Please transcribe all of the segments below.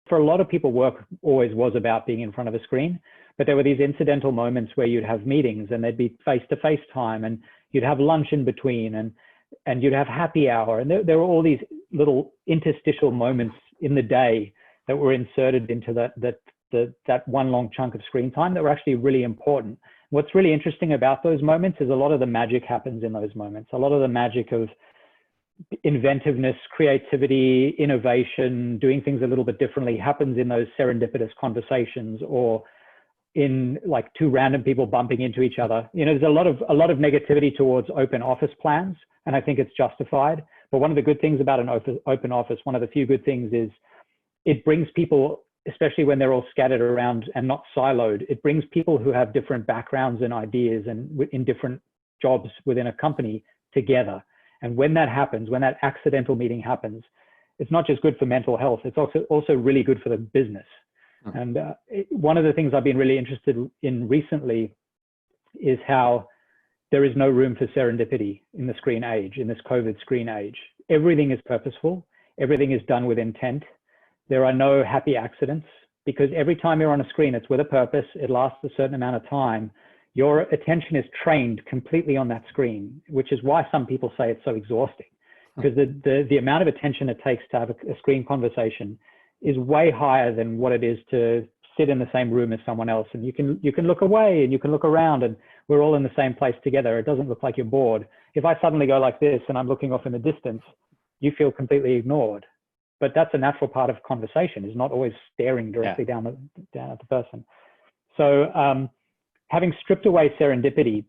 For a lot of people, work always was about being in front of a screen, but there were these incidental moments where you'd have meetings and there'd be face-to-face time, and you'd have lunch in between, and you'd have happy hour. And there were all these little interstitial moments in the day that were inserted into that one long chunk of screen time that were actually really important. What's really interesting about those moments is a lot of the magic happens in those moments. A lot of the magic of inventiveness, creativity, innovation, doing things a little bit differently happens in those serendipitous conversations, or in like two random people bumping into each other. You know, there's a lot of negativity towards open office plans, and I think it's justified. But one of the good things about an open office, one of the few good things, is it brings people, especially when they're all scattered around and not siloed, it brings people who have different backgrounds and ideas and in different jobs within a company together. And when that happens, when that accidental meeting happens, it's not just good for mental health, it's also really good for the business. And one of the things I've been really interested in recently is how there is no room for serendipity in the screen age, in this COVID screen age. Everything is purposeful. Everything is done with intent. There are no happy accidents, because every time you're on a screen, it's with a purpose. It lasts a certain amount of time. Your attention is trained completely on that screen, which is why some people say it's so exhausting, because the amount of attention it takes to have a screen conversation is way higher than what it is to sit in the same room as someone else. And you can look away and you can look around, and we're all in the same place together. It doesn't look like you're bored. If I suddenly go like this and I'm looking off in the distance, you feel completely ignored. But that's a natural part of conversation, is not always staring directly down at the person. So having stripped away serendipity,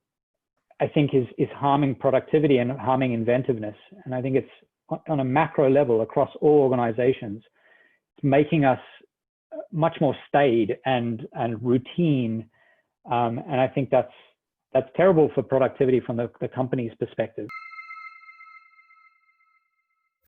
I think is harming productivity and harming inventiveness. And I think it's on a macro level across all organizations, it's making us much more staid and routine. And I think that's terrible for productivity from the company's perspective.